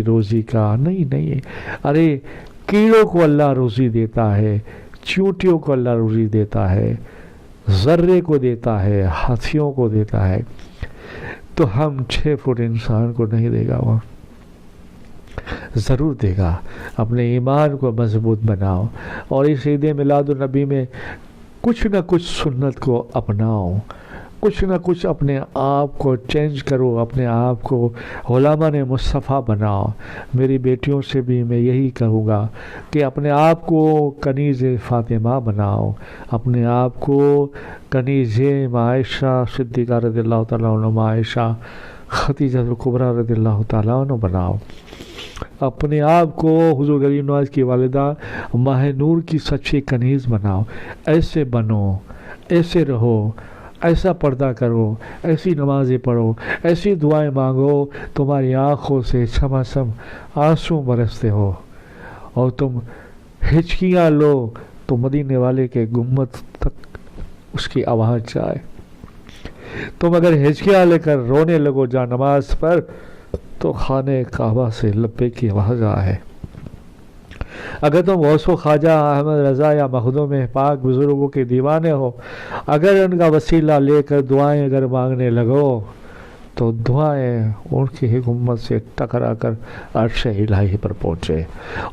روزی کا نہیں، ارے کیڑوں کو اللہ روزی دیتا ہے، چیونٹیوں کو اللہ روزی دیتا ہے، ذرے کو دیتا ہے، ہاتھیوں کو دیتا ہے، تو ہم 6 فٹ انسان کو نہیں دے گا؟ وہ ضرور دے گا۔ اپنے ایمان کو مضبوط بناؤ، اور اس عید میلاد النبی میں کچھ نہ کچھ سنت کو اپناؤ، کچھ نہ کچھ اپنے آپ کو چینج کرو، اپنے آپ کو غلامان مصطفیٰ بناؤ۔ میری بیٹیوں سے بھی میں یہی کہوں گا کہ اپنے آپ کو کنیز فاطمہ بناؤ، اپنے آپ کو کنیز عائشہ صدیقہ رضی اللہ تعالیٰ عنہ، عائشہ خدیجہ الکبریٰ رضی اللہ تعالیٰ عنہ بناؤ، اپنے آپ کو حضور غریب نواز کی والدہ ماہ نور کی سچی کنیز بناؤ۔ ایسے بنو، ایسے رہو، ایسا پردہ کرو، ایسی نمازیں پڑھو، ایسی دعائیں مانگو، تمہاری آنکھوں سے چھماچھم آنسو برستے ہو، اور تم ہچکیاں لو تو مدینے والے کے گنبد تک اس کی آواز جائے۔ تم اگر ہچکیاں لے کر رونے لگو جا نماز پر، تو خانہ کعبہ سے لبیک کی آواز آئے۔ اگر تم غوث و خواجہ احمد رضا یا مخدوم پاک بزرگوں کے دیوانے ہو، اگر ان کا وسیلہ لے کر دعائیں اگر مانگنے لگو، تو دعائیں ان کی حکمت سے ٹکرا کر عرش الہی پر پہنچے،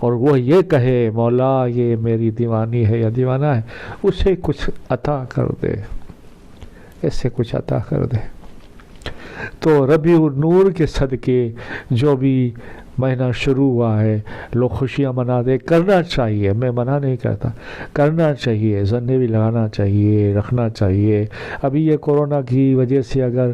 اور وہ یہ کہے مولا یہ میری دیوانی ہے یا دیوانہ ہے، اسے کچھ عطا کر دے، اسے کچھ عطا کر دے۔ تو ربیع النور کے صدقے جو بھی مہینہ شروع ہوا ہے، لوگ خوشیاں منا دے، کرنا چاہیے، میں منع نہیں کرتا، کرنا چاہیے، زندے بھی لگانا چاہیے، رکھنا چاہیے۔ ابھی یہ کورونا کی وجہ سے اگر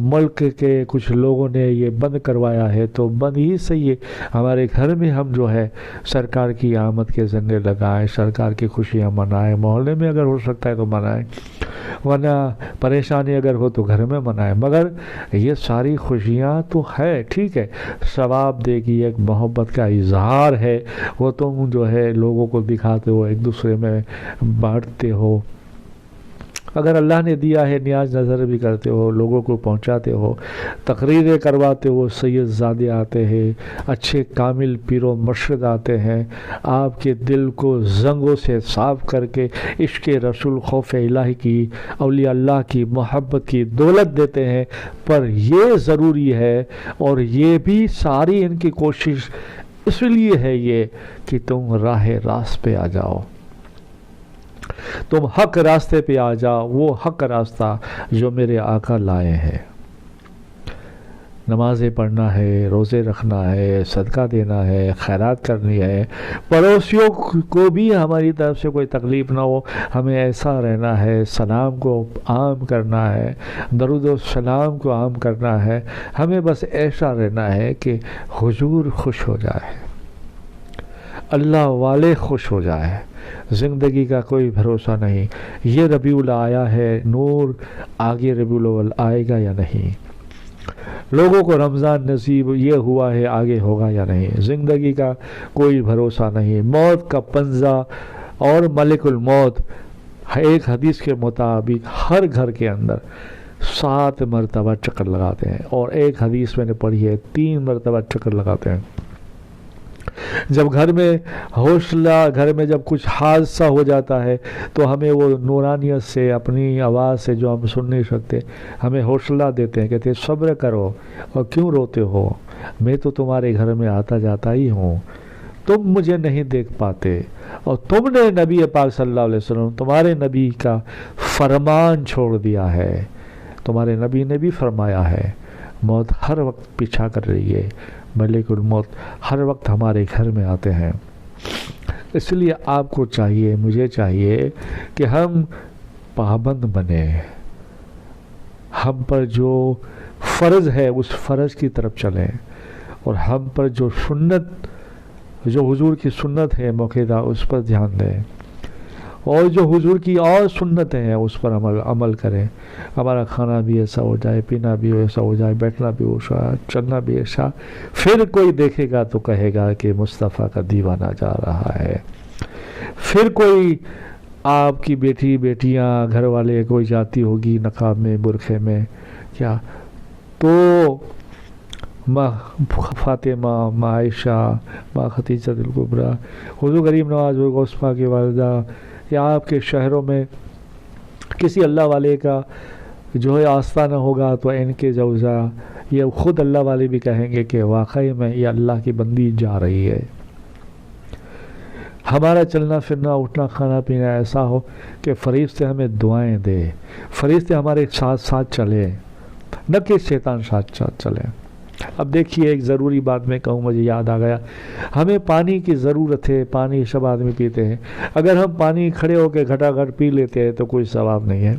ملک کے کچھ لوگوں نے یہ بند کروایا ہے تو بند ہی صحیح ہے، ہمارے گھر میں ہم جو ہے سرکار کی آمد کے زندے لگائیں، سرکار کی خوشیاں منائیں، محلے میں اگر ہو سکتا ہے تو منائیں، ورنہ پریشانی اگر ہو تو گھر میں منائیں، مگر یہ ساری خوشیاں تو ہے، ٹھیک ہے، ثواب دے گی، ایک محبت کا اظہار ہے، وہ تم جو ہے لوگوں کو دکھاتے ہو، ایک دوسرے میں بانٹتے ہو، اگر اللہ نے دیا ہے نیاز نظر بھی کرتے ہو، لوگوں کو پہنچاتے ہو، تقریریں کرواتے ہو، سید زادے آتے ہیں، اچھے کامل پیر و مرشد آتے ہیں، آپ کے دل کو زنگوں سے صاف کر کے عشق رسول، خوف الہی کی، اولیاء اللہ کی محبت کی دولت دیتے ہیں، پر یہ ضروری ہے، اور یہ بھی ساری ان کی کوشش اس لیے ہے یہ کہ تم راہ راست پہ آ جاؤ، تم حق راستے پہ آ جاؤ، وہ حق راستہ جو میرے آقا لائے ہیں۔ نمازیں پڑھنا ہے، روزے رکھنا ہے، صدقہ دینا ہے، خیرات کرنی ہے، پڑوسیوں کو بھی ہماری طرف سے کوئی تکلیف نہ ہو، ہمیں ایسا رہنا ہے، سلام کو عام کرنا ہے، درود و سلام کو عام کرنا ہے، ہمیں بس ایسا رہنا ہے کہ حضور خوش ہو جائے، اللہ والے خوش ہو جائے۔ زندگی کا کوئی بھروسہ نہیں، یہ ربیع الاول آیا ہے، نور آگے ربیع الاول آئے گا یا نہیں، لوگوں کو رمضان نصیب یہ ہوا ہے، آگے ہوگا یا نہیں، زندگی کا کوئی بھروسہ نہیں، موت کا پنجہ، اور ملک الموت ایک حدیث کے مطابق ہر گھر کے اندر 7 مرتبہ چکر لگاتے ہیں، اور ایک حدیث میں نے پڑھی ہے 3 مرتبہ چکر لگاتے ہیں۔ جب گھر میں حوصلہ، گھر میں جب کچھ حادثہ ہو جاتا ہے تو ہمیں وہ نورانیت سے، اپنی آواز سے جو ہم سن نہیں سکتے، ہمیں حوصلہ دیتے ہیں، کہتے ہیں صبر کرو، اور کیوں روتے ہو، میں تو تمہارے گھر میں آتا جاتا ہی ہوں، تم مجھے نہیں دیکھ پاتے، اور تم نے نبی پاک صلی اللہ علیہ وسلم، تمہارے نبی کا فرمان چھوڑ دیا ہے، تمہارے نبی نے بھی فرمایا ہے موت ہر وقت پیچھا کر رہی ہے، ملک الموت ہر وقت ہمارے گھر میں آتے ہیں۔ اس لیے آپ کو چاہیے، مجھے چاہیے کہ ہم پابند بنیں، ہم پر جو فرض ہے اس فرض کی طرف چلیں، اور ہم پر جو سنت، جو حضور کی سنت ہے موقع اس پر دھیان دیں، اور جو حضور کی اور سنتیں ہیں اس پر عمل کریں. ہمارا کھانا بھی ایسا ہو جائے، پینا بھی ایسا ہو جائے، بیٹھنا بھی ایسا، چلنا بھی ایسا. پھر کوئی دیکھے گا تو کہے گا کہ مصطفیٰ کا دیوانہ جا رہا ہے. پھر کوئی آپ کی بیٹیاں گھر والے کوئی جاتی ہوگی نقاب میں، برقعے میں، کیا تو ماں فاطمہ، ماں عائشہ، ماں خدیجہ الکبریٰ، حضور غریب نواز غوث پاک کی والدہ، یا آپ کے شہروں میں کسی اللہ والے کا جو ہے آستانہ ہوگا تو ان کے جوزہ، یہ خود اللہ والے بھی کہیں گے کہ واقعی میں یہ اللہ کی بندی جا رہی ہے. ہمارا چلنا پھرنا، اٹھنا، کھانا پینا ایسا ہو کہ فرشتے ہمیں دعائیں دے، فرشتے ہمارے ساتھ ساتھ چلے، نہ کہ شیطان ساتھ ساتھ چلے. اب دیکھیے ایک ضروری بات میں کہوں، مجھے یاد آ گیا، ہمیں پانی کی ضرورت ہے، پانی سب آدمی پیتے ہیں. اگر ہم پانی کھڑے ہو کے گھٹا گھٹ پی لیتے ہیں تو کوئی ثواب نہیں ہے.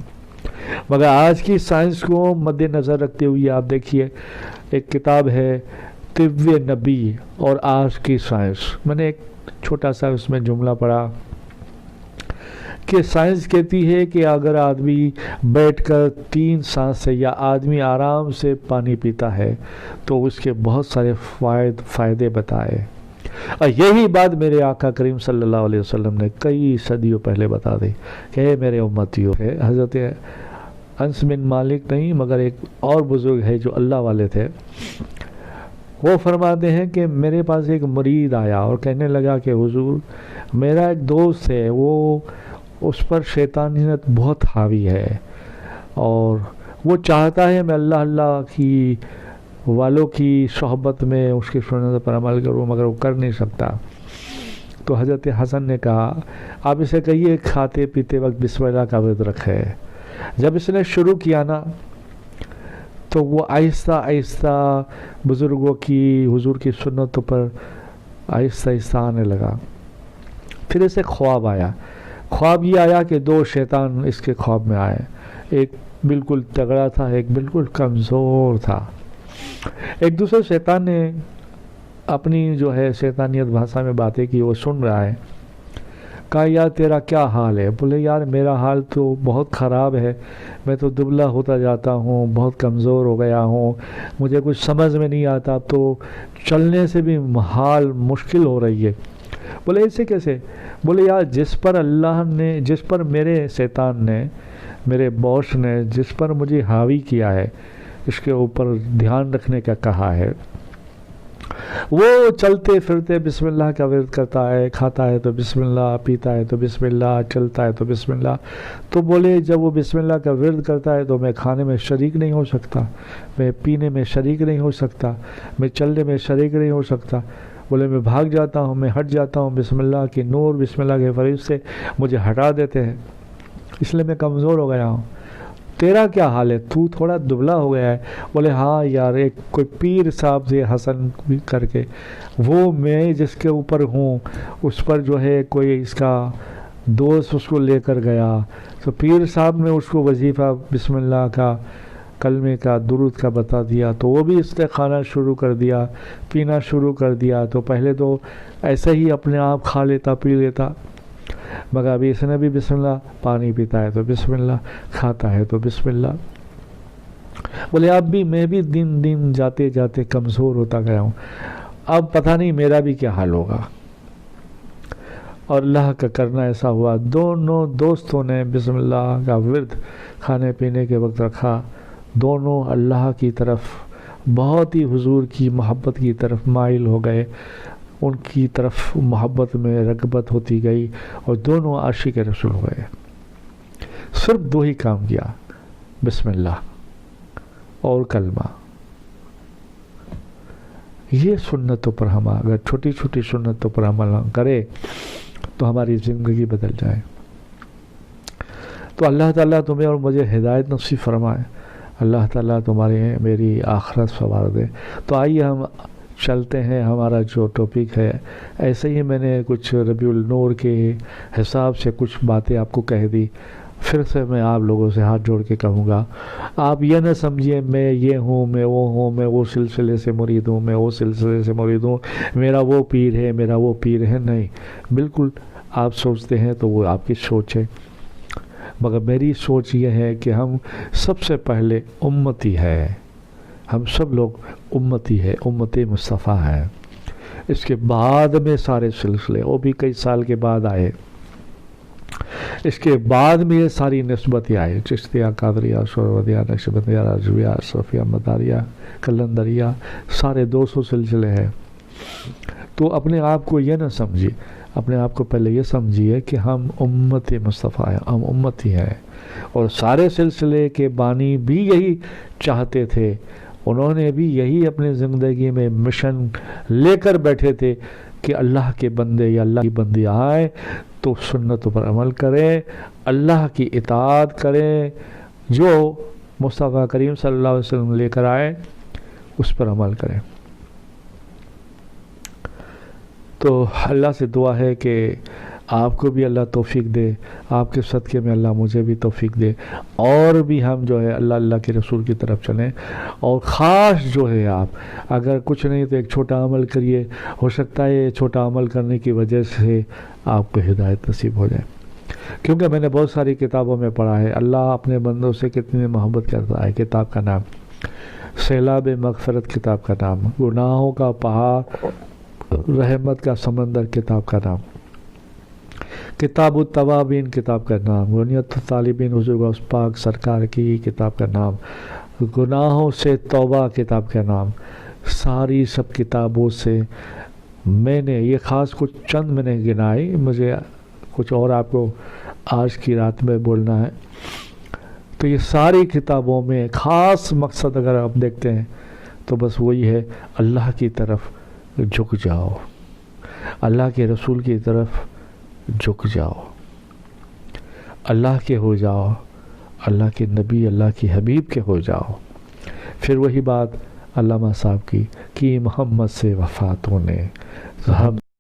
مگر آج کی سائنس کو مد نظر رکھتے ہوئے آپ دیکھیے، ایک کتاب ہے طب نبی اور آج کی سائنس. میں نے ایک چھوٹا سا اس میں جملہ پڑھا کہ سائنس کہتی ہے کہ اگر آدمی بیٹھ کر 3 سانس سے یا آدمی آرام سے پانی پیتا ہے تو اس کے بہت سارے فائدے بتائے. اور یہی بات میرے آقا کریم صلی اللہ علیہ وسلم نے کئی صدیوں پہلے بتا دی کہ اے میرے امتیوں ہے. حضرت انس بن مالک نہیں مگر ایک اور بزرگ ہے جو اللہ والے تھے، وہ فرماتے ہیں کہ میرے پاس ایک مرید آیا اور کہنے لگا کہ حضور میرا ایک دوست ہے، وہ اس پر شیطانیت بہت حاوی ہے اور وہ چاہتا ہے میں اللہ اللہ کی والوں کی صحبت میں اس کی سنت پر عمل کروں مگر وہ کر نہیں سکتا. تو حضرت حسن نے کہا آپ اسے کہیے کھاتے پیتے وقت بسم اللہ کا ورد رکھے. جب اس نے شروع کیا نا تو وہ آہستہ آہستہ بزرگوں کی حضور کی سنتوں پر آہستہ آہستہ آنے لگا. پھر اسے خواب آیا. خواب یہ آیا کہ 2 شیطان اس کے خواب میں آئے، ایک بالکل تگڑا تھا، ایک بالکل کمزور تھا. ایک دوسرے شیطان نے اپنی جو ہے شیطانیت بھاشا میں باتیں کی، وہ سن رہا ہے. کہا یار تیرا کیا حال ہے؟ بولے یار میرا حال تو بہت خراب ہے، میں تو دبلا ہوتا جاتا ہوں، بہت کمزور ہو گیا ہوں، مجھے کچھ سمجھ میں نہیں آتا، تو چلنے سے بھی حال مشکل ہو رہی ہے. بولے ایسے کیسے؟ بولے یار جس پر اللہ نے، جس پر میرے شیطان نے، میرے باس نے جس پر مجھے حاوی کیا ہے، اس کے اوپر دھیان رکھنے کا کہا ہے، وہ چلتے پھرتے بسم اللہ کا ورد کرتا ہے، کھاتا ہے تو بسم اللہ، پیتا ہے تو بسم اللہ، چلتا ہے تو بسم اللہ. تو بولے جب وہ بسم اللہ کا ورد کرتا ہے تو میں کھانے میں شریک نہیں ہو سکتا، میں پینے میں شریک نہیں ہو سکتا، میں چلنے میں شریک نہیں ہو سکتا. بولے میں بھاگ جاتا ہوں، میں ہٹ جاتا ہوں، بسم اللہ کی نور، بسم اللہ کے فرشتے مجھے ہٹا دیتے ہیں، اس لیے میں کمزور ہو گیا ہوں. تیرا کیا حال ہے؟ تو تھوڑا دبلا ہو گیا ہے. بولے ہاں یار ایک کوئی پیر صاحب سے حسن کر کے، وہ میں جس کے اوپر ہوں اس پر جو ہے کوئی اس کا دوست اس کو لے کر گیا، تو پیر صاحب نے اس کو وظیفہ بسم اللہ کا، کلمے کا، درود کا بتا دیا، تو وہ بھی اس نے کھانا شروع کر دیا، پینا شروع کر دیا. تو پہلے تو ایسے ہی اپنے آپ کھا لیتا پی لیتا، مگر ابھی اس نے بھی بسم اللہ، پانی پیتا ہے تو بسم اللہ، کھاتا ہے تو بسم اللہ. بولے اب بھی میں بھی دن دن جاتے جاتے کمزور ہوتا گیا ہوں، اب پتہ نہیں میرا بھی کیا حال ہوگا. اور اللہ کا کرنا ایسا ہوا، دونوں دوستوں نے بسم اللہ کا ورد کھانے پینے کے وقت رکھا، دونوں اللہ کی طرف بہت ہی حضور کی محبت کی طرف مائل ہو گئے، ان کی طرف محبت میں رغبت ہوتی گئی اور دونوں عاشق رسول ہوئے. صرف 2 ہی کام کیا، بسم اللہ اور کلمہ. یہ سنتوں پر ہم اگر چھوٹی چھوٹی سنتوں پر عمل کرے تو ہماری زندگی بدل جائے. تو اللہ تعالیٰ تمہیں اور مجھے ہدایت نصیب فرمائے، اللہ تعالیٰ تمہاری میری آخرت سنوار دے. تو آئیے ہم چلتے ہیں، ہمارا جو ٹاپک ہے ایسے ہی میں نے کچھ ربیع النور کے حساب سے کچھ باتیں آپ کو کہہ دی، پھر سے میں آپ لوگوں سے ہاتھ جوڑ کے کہوں گا، آپ یہ نہ سمجھیے میں یہ ہوں، میں وہ ہوں، میں وہ سلسلے سے مرید ہوں، میں وہ سلسلے سے مرید ہوں، میرا وہ پیر ہے، میرا وہ پیر ہے. نہیں، بالکل آپ سوچتے ہیں تو وہ آپ کی سوچ ہے، مگر میری سوچ یہ ہے کہ ہم سب سے پہلے امتی ہے، ہم سب لوگ امتی ہے، امت مصطفیٰ ہے. اس کے بعد میں سارے سلسلے، وہ بھی کئی سال کے بعد آئے. اس کے بعد میں یہ ساری نسبتیں آئے، چشتیہ، قادریہ، سہروردیہ، نقشبندیہ، رضویہ، صوفیہ، مداریہ، قلندریہ، سارے 200 سلسلے ہیں. تو اپنے آپ کو یہ نہ سمجھیے، اپنے آپ کو پہلے یہ سمجھیے کہ ہم امت مصطفیٰ ہیں، ہم امتی ہیں. اور سارے سلسلے کے بانی بھی یہی چاہتے تھے، انہوں نے بھی یہی اپنے زندگی میں مشن لے کر بیٹھے تھے کہ اللہ کے بندے یا اللہ کی بندی آئے تو سنتوں پر عمل کریں، اللہ کی اطاعت کریں، جو مصطفیٰ کریم صلی اللہ علیہ وسلم لے کر آئے اس پر عمل کریں. تو اللہ سے دعا ہے کہ آپ کو بھی اللہ توفیق دے، آپ کے صدقے میں اللہ مجھے بھی توفیق دے، اور بھی ہم جو ہے اللہ کے رسول کی طرف چلیں. اور خاص جو ہے آپ اگر کچھ نہیں تو ایک چھوٹا عمل کریے، ہو سکتا ہے یہ چھوٹا عمل کرنے کی وجہ سے آپ کو ہدایت نصیب ہو جائے. کیونکہ میں نے بہت ساری کتابوں میں پڑھا ہے اللہ اپنے بندوں سے کتنی محبت کرتا ہے. کتاب کا نام سیلاب مغفرت، کتاب کا نام گناہوں کا پہاڑ، رحمت کا سمندر، کتاب کا نام کتاب التوابین، کتاب کا نام غنیت الطالبین، حضور غوث پاک سرکار کی کتاب کا نام گناہوں سے توبہ، کتاب کا نام. ساری سب کتابوں سے میں نے یہ خاص کچھ چند میں نے گنائی، مجھے کچھ اور آپ کو آج کی رات میں بولنا ہے. تو یہ ساری کتابوں میں خاص مقصد اگر آپ دیکھتے ہیں تو بس وہی ہے، اللہ کی طرف جھک جاؤ، اللہ کے رسول کی طرف جھک جاؤ، اللہ کے ہو جاؤ، اللہ کے نبی، اللہ کی حبیب کے ہو جاؤ. پھر وہی بات علامہ صاحب کی کہ محمد سے وفات ہونے ہم